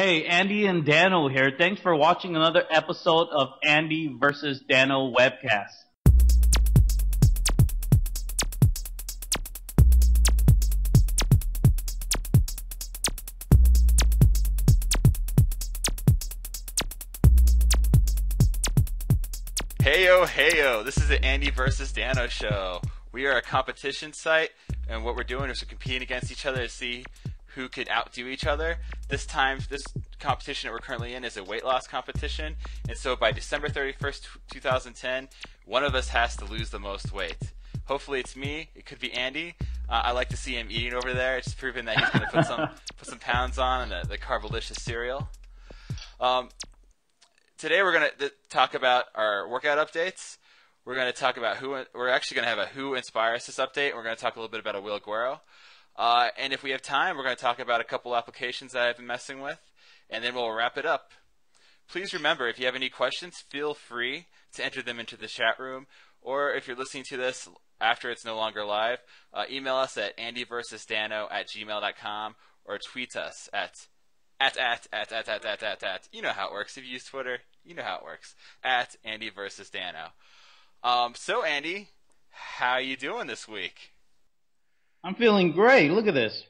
Hey, Andy and Dano here. Thanks for watching another episode of Andy Vs Dano Webcast. Heyo, this is the Andy Vs Dano show. We are a competition site, and what we're doing is we're competing against each other to see who could outdo each other. This competition that we're currently in is a weight loss competition, and so by December 31st, 2010, one of us has to lose the most weight. Hopefully it's me. It could be Andy. I like to see him eating over there. It's proving that he's going to put some pounds on the Carbolicious cereal. Today we're going to talk about our workout updates. We're going to talk about we're actually going to have a Who Inspires Us update. We're going to talk a little bit about Aguero. And if we have time, we're going to talk about a couple applications that I've been messing with, and then we'll wrap it up. Please remember, if you have any questions, feel free to enter them into the chat room, or if you're listening to this after it's no longer live, email us at andyvsdano@gmail.com or tweet us at you know how it works. If you use Twitter, you know how it works. At Andy Vs Dano. So Andy, how you doing this week? I'm feeling great. Look at this.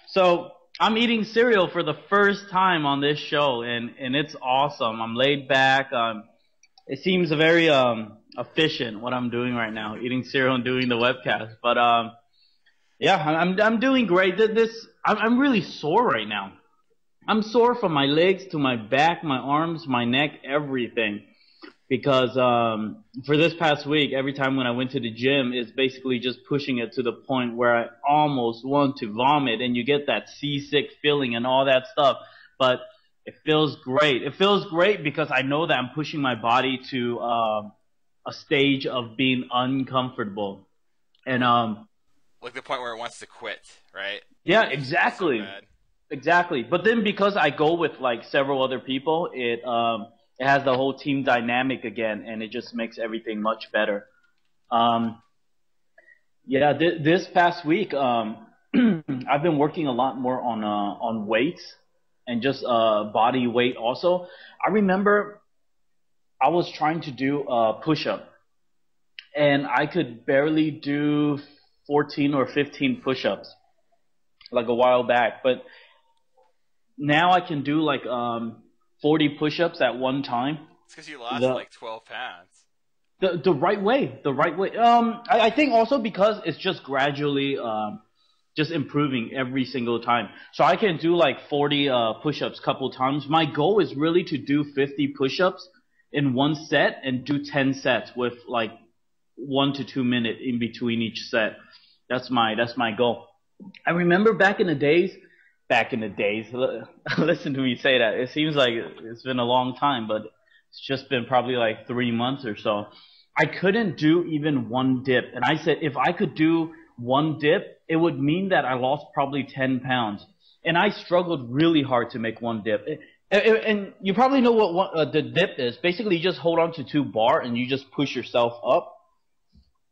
So I'm eating cereal for the first time on this show, and it's awesome. I'm laid back. It seems very efficient what I'm doing right now, eating cereal and doing the webcast. But yeah, I'm doing great. I'm really sore right now. I'm sore from my legs to my back, my arms, my neck, everything. Because for this past week, every time when I went to the gym, it's basically just pushing it to the point where I almost want to vomit, and you get that seasick feeling and all that stuff. But it feels great. It feels great because I know that I'm pushing my body to a stage of being uncomfortable. And like the point where it wants to quit, right? Yeah, exactly. So exactly. But then because I go with like several other people, it has the whole team dynamic again, and it just makes everything much better. Yeah, this past week, I've been working a lot more on weights and just body weight also. I remember I was trying to do a push-up, and I could barely do 14 or 15 push-ups like a while back. But now I can do like 40 push-ups at one time. It's because you lost like 12 pounds. The right way. I think also because it's just gradually just improving every single time. So I can do like 40 push-ups a couple times. My goal is really to do 50 push-ups in one set and do 10 sets with like 1 to 2 minutes in between each set. That's my goal. I remember back in the days, listen to me say that. It seems like it's been a long time, but it's just been probably like 3 months or so. I couldn't do even one dip. And I said if I could do one dip, it would mean that I lost probably 10 pounds. And I struggled really hard to make one dip. And you probably know what the dip is. Basically, you just hold on to 2 bars and you just push yourself up.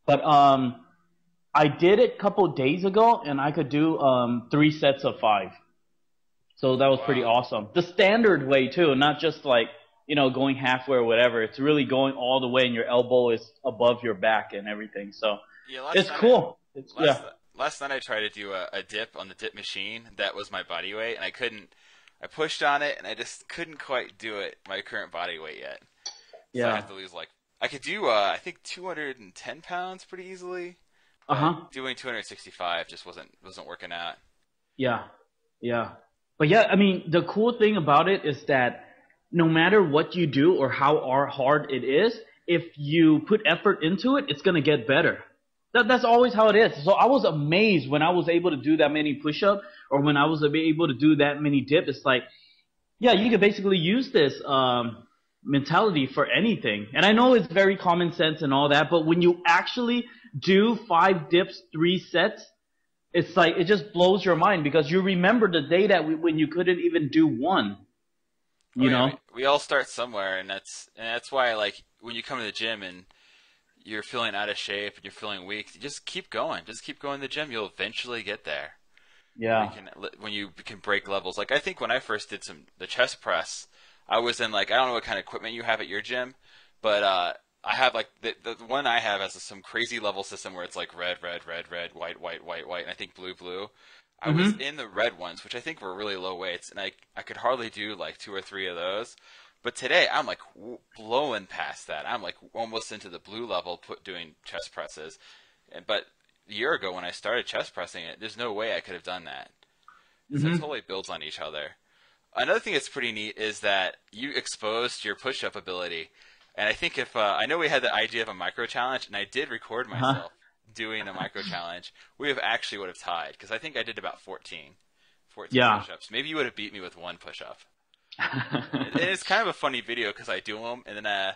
But I did it a couple days ago, and I could do 3 sets of 5. So that was pretty awesome. The standard way too, not just like, going halfway or whatever. It's really going all the way, and your elbow is above your back and everything. So yeah, it's cool. Last night I tried to do a dip on the dip machine. That was my body weight, and I couldn't. I pushed on it, and I just couldn't quite do it, my current body weight yet. So I have to lose I could do, I think 210 pounds pretty easily. Doing 265 just wasn't working out. Yeah. But yeah, I mean, the cool thing about it is that no matter what you do or how hard it is, if you put effort into it, it's going to get better. That's always how it is. So I was amazed when I was able to do that many push-ups or when I was able to do that many dips. It's like, yeah, you can basically use this mentality for anything. And I know it's very common sense and all that, but when you actually do 5 dips, 3 sets, it's like it just blows your mind because you remember the day when you couldn't even do 1. You know? We all start somewhere, and that's why like when you come to the gym and you're feeling out of shape and you're feeling weak, just keep going. Just keep going to the gym. You'll eventually get there. Yeah. When you can break levels. Like I think when I first did the chest press, I was in like I don't know what kind of equipment you have at your gym, but I have like the one I have has some crazy level system where it's like red, red, red, red, white, white, white, white, and I think blue, blue. I was in the red ones, which I think were really low weights, and I could hardly do like 2 or 3 of those. But today I'm like blowing past that. I'm like almost into the blue level doing chest presses. But a year ago when I started chest pressing it, there's no way I could have done that. So it totally builds on each other. Another thing that's pretty neat is that you exposed your push-up ability. And I think if I know we had the idea of a micro challenge, and I did record myself doing a micro challenge, we would have tied because I think I did about 14 push-ups. Maybe you would have beat me with 1 push-up. And it's kind of a funny video because I do them, and then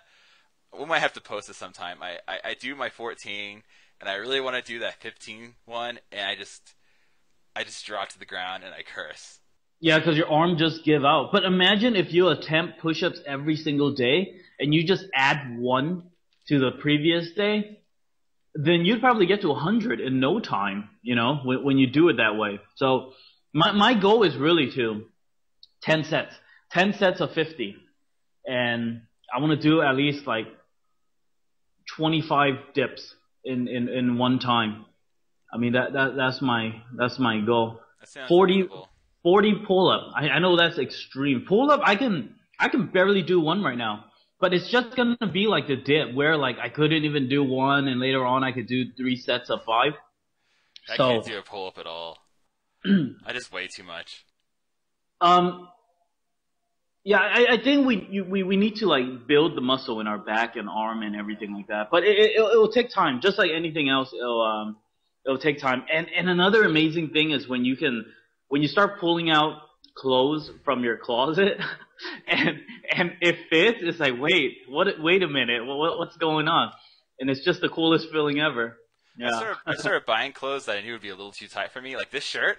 we might have to post this sometime. I do my 14, and I really want to do that 15 one, and I just drop to the ground and I curse. Yeah, because your arm just give out. But imagine if you attempt push-ups every single day and you just add 1 to the previous day, then you'd probably get to 100 in no time, you know, when you do it that way. So my goal is really to 10 sets. 10 sets of 50. And I want to do at least like 25 dips in one time. I mean, that's my goal. That sounds 40 pull-up. I know that's extreme. Pull-up, I can barely do 1 right now. But it's just going to be like the dip where like I couldn't even do 1 and later on I could do 3 sets of 5. I can't do a pull-up at all. I just weigh too much. Yeah, I think we need to like build the muscle in our back and arm and everything like that. But it'll take time. Just like anything else, it'll take time. And another amazing thing is when you start pulling out clothes from your closet and it fits, it's like, wait a minute, what's going on? And it's just the coolest feeling ever. Yeah. I started buying clothes that I knew would be a little too tight for me, like this shirt.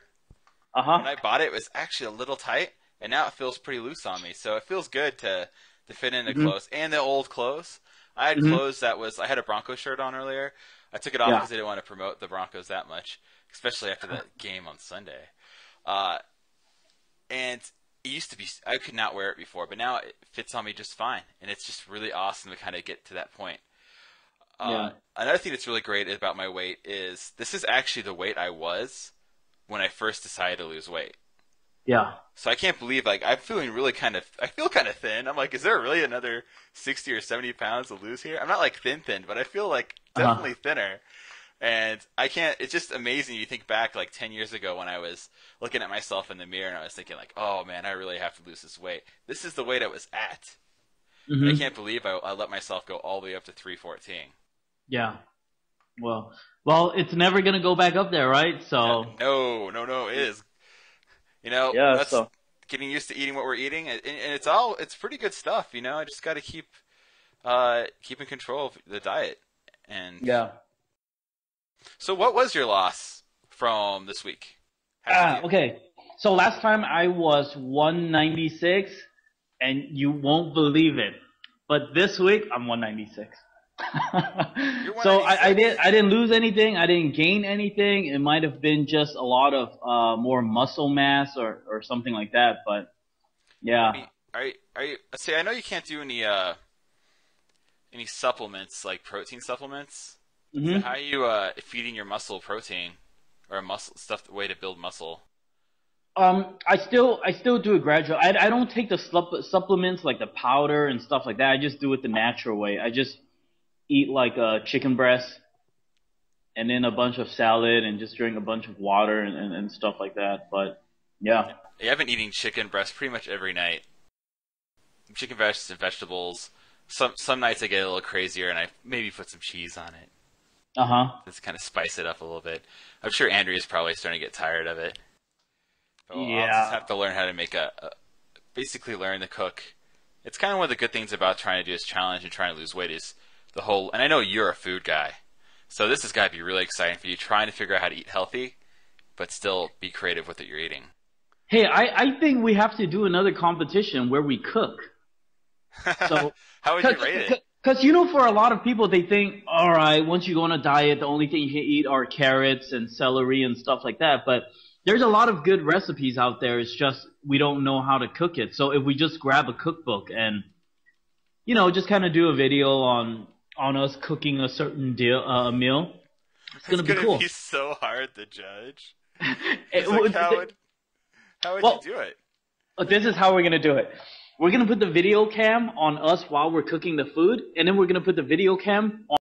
When I bought it, it was actually a little tight, and now it feels pretty loose on me. So it feels good to fit in the clothes and the old clothes. I had clothes I had a Broncos shirt on earlier. I took it off because I didn't want to promote the Broncos that much, especially after that game on Sunday. And it used to be, I could not wear it before, but now it fits on me just fine. And it's just really awesome to kind of get to that point. Another thing that's really great about my weight is this is actually the weight I was when I first decided to lose weight. Yeah. So I can't believe, like, I feel kind of thin. I'm like, is there really another 60 or 70 pounds to lose here? I'm not like thin, but I feel like definitely thinner. And it's just amazing. You think back like 10 years ago when I was looking at myself in the mirror and I was thinking like, oh man, I really have to lose this weight. This is the weight I was at. And I can't believe I let myself go all the way up to 314. Yeah. Well, it's never going to go back up there, right? So. No, it is. You know, that's getting used to eating what we're eating. And it's pretty good stuff. You know, I just got to keep in control of the diet. And yeah. So what was your loss from this week? Okay. So last time I was 196, and you won't believe it, but this week I'm 196. So I didn't lose anything. I didn't gain anything. It might have been just a lot of more muscle mass or something like that. But yeah. Are you? See, I know you can't do any supplements like protein supplements. So how are you feeding your muscle protein or muscle stuff, the way to build muscle? I still do it gradual. I don't take the supplements like the powder and stuff like that. I just do it the natural way. I just eat like a chicken breast and then a bunch of salad and just drink a bunch of water and stuff like that. But yeah. I've been eating chicken breast pretty much every night. Chicken breasts and vegetables. Some nights I get a little crazier and I maybe put some cheese on it. Just kind of spice it up a little bit. I'm sure Andrea's probably starting to get tired of it. But I'll just have to learn how to basically learn to cook. It's kind of one of the good things about trying to do this challenge and trying to lose weight is the whole, and I know you're a food guy, so this has got to be really exciting for you, trying to figure out how to eat healthy, but still be creative with what you're eating. Hey, I think we have to do another competition where we cook. So how would you rate it? Because, for a lot of people, they think, all right, once you go on a diet, the only thing you can eat are carrots and celery and stuff like that. But there's a lot of good recipes out there. It's just we don't know how to cook it. So if we just grab a cookbook and, you know, just kind of do a video on us cooking a certain meal, it's gonna be cool. Be so hard to judge. Like, how would you do it? This is how we're gonna do it. We're gonna put the video cam on us while we're cooking the food, and then we're gonna put the video cam on